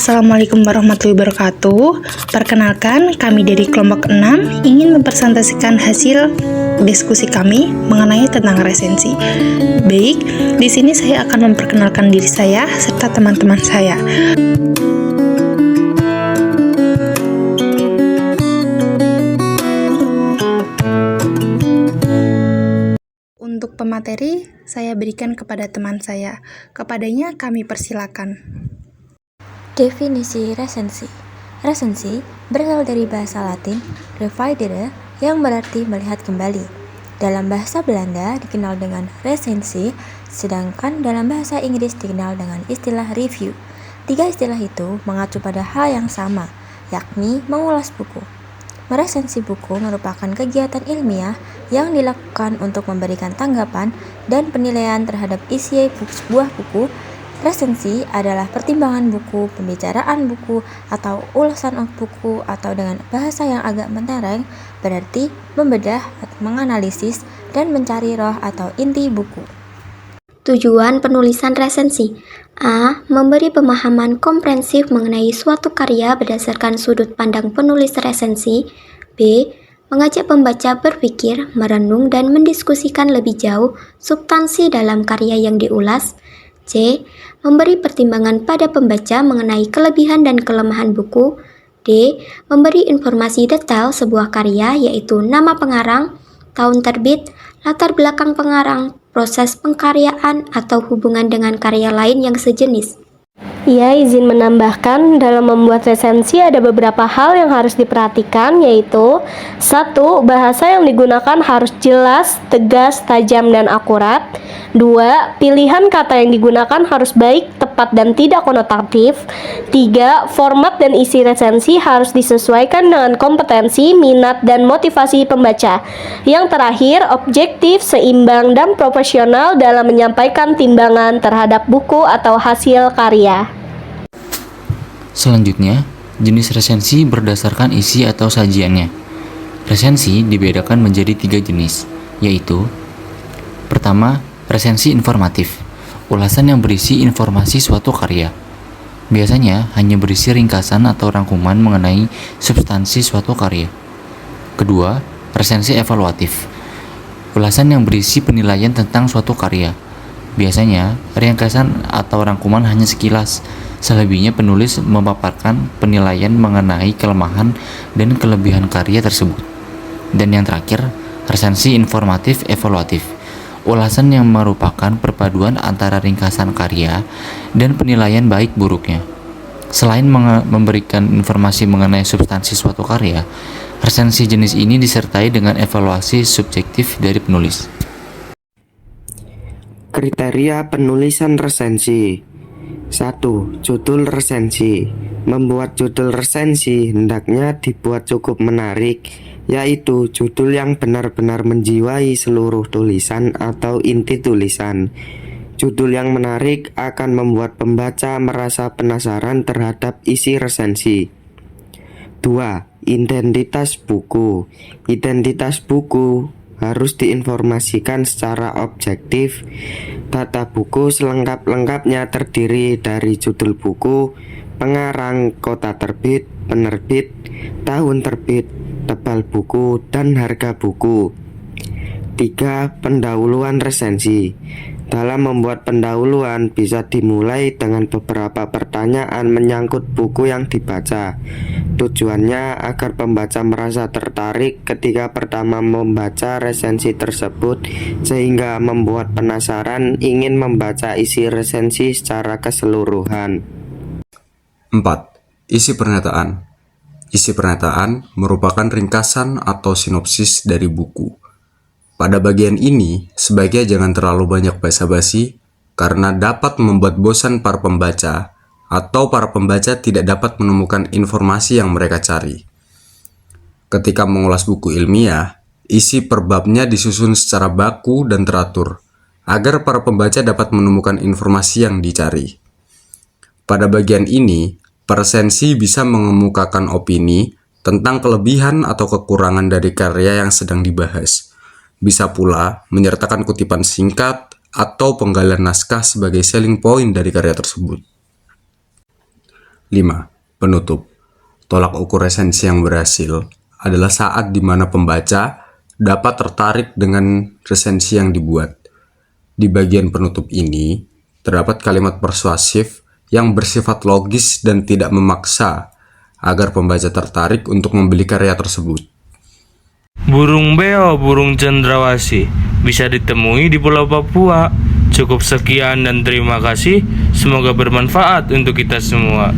Assalamualaikum warahmatullahi wabarakatuh. Perkenalkan, kami dari kelompok 6 ingin mempresentasikan hasil diskusi kami mengenai tentang resensi. Baik, di sini saya akan memperkenalkan diri saya serta teman-teman saya. Untuk pemateri, saya berikan kepada teman saya. Kepadanya kami persilakan. Definisi resensi. Resensi berasal dari bahasa Latin revidere yang berarti melihat kembali. Dalam bahasa Belanda dikenal dengan resensi, sedangkan dalam bahasa Inggris dikenal dengan istilah review. Tiga istilah itu mengacu pada hal yang sama, yakni mengulas buku. Meresensi buku merupakan kegiatan ilmiah yang dilakukan untuk memberikan tanggapan dan penilaian terhadap isi sebuah buku. Resensi adalah pertimbangan buku, pembicaraan buku, atau ulasan buku, atau dengan bahasa yang agak mentereng, berarti membedah, menganalisis, dan mencari roh atau inti buku. Tujuan penulisan resensi: A. Memberi pemahaman komprehensif mengenai suatu karya berdasarkan sudut pandang penulis resensi. B. Mengajak pembaca berpikir, merenung, dan mendiskusikan lebih jauh substansi dalam karya yang diulas. C. Memberi pertimbangan pada pembaca mengenai kelebihan dan kelemahan buku. D. Memberi informasi detail sebuah karya, yaitu nama pengarang, tahun terbit, latar belakang pengarang, proses pengkaryaan, atau hubungan dengan karya lain yang sejenis. Ia izin menambahkan, dalam membuat resensi ada beberapa hal yang harus diperhatikan, yaitu 1. Bahasa yang digunakan harus jelas, tegas, tajam, dan akurat. 2. Pilihan kata yang digunakan harus baik, tepat, dan tidak konotatif. 3. Format dan isi resensi harus disesuaikan dengan kompetensi, minat, dan motivasi pembaca. Yang terakhir, objektif, seimbang, dan profesional dalam menyampaikan timbangan terhadap buku atau hasil karya. Selanjutnya, jenis resensi berdasarkan isi atau sajiannya. Resensi dibedakan menjadi 3 jenis, yaitu: pertama, resensi informatif, ulasan yang berisi informasi suatu karya. Biasanya hanya berisi ringkasan atau rangkuman mengenai substansi suatu karya. Kedua, resensi evaluatif, ulasan yang berisi penilaian tentang suatu karya. Biasanya, ringkasan atau rangkuman hanya sekilas. Selebihnya penulis memaparkan penilaian mengenai kelemahan dan kelebihan karya tersebut. Dan yang terakhir, resensi informatif evaluatif, ulasan yang merupakan perpaduan antara ringkasan karya dan penilaian baik buruknya. Selain memberikan informasi mengenai substansi suatu karya, resensi jenis ini disertai dengan evaluasi subjektif dari penulis. Kriteria penulisan resensi. 1. Judul resensi. Membuat judul resensi hendaknya dibuat cukup menarik, yaitu judul yang benar-benar menjiwai seluruh tulisan atau inti tulisan. Judul yang menarik akan membuat pembaca merasa penasaran terhadap isi resensi. 2. Identitas buku. Identitas buku harus diinformasikan secara objektif. Data buku selengkap-lengkapnya terdiri dari judul buku, pengarang, kota terbit, penerbit, tahun terbit, tebal buku, dan harga buku. 3. Pendahuluan resensi. Dalam membuat pendahuluan bisa dimulai dengan beberapa pertanyaan menyangkut buku yang dibaca. Tujuannya agar pembaca merasa tertarik ketika pertama membaca resensi tersebut, sehingga membuat penasaran ingin membaca isi resensi secara keseluruhan. 4. Isi pernyataan. Isi pernyataan merupakan ringkasan atau sinopsis dari buku. Pada bagian ini, sebaiknya jangan terlalu banyak basa-basi karena dapat membuat bosan para pembaca atau para pembaca tidak dapat menemukan informasi yang mereka cari. Ketika mengulas buku ilmiah, isi per babnya disusun secara baku dan teratur agar para pembaca dapat menemukan informasi yang dicari. Pada bagian ini, resensi bisa mengemukakan opini tentang kelebihan atau kekurangan dari karya yang sedang dibahas. Bisa pula menyertakan kutipan singkat atau penggalian naskah sebagai selling point dari karya tersebut. 5. Penutup. Tolak ukur resensi yang berhasil adalah saat di mana pembaca dapat tertarik dengan resensi yang dibuat. Di bagian penutup ini, terdapat kalimat persuasif yang bersifat logis dan tidak memaksa agar pembaca tertarik untuk membeli karya tersebut. Burung beo, burung cendrawasih, bisa ditemui di Pulau Papua. Cukup sekian dan terima kasih. Semoga bermanfaat untuk kita semua.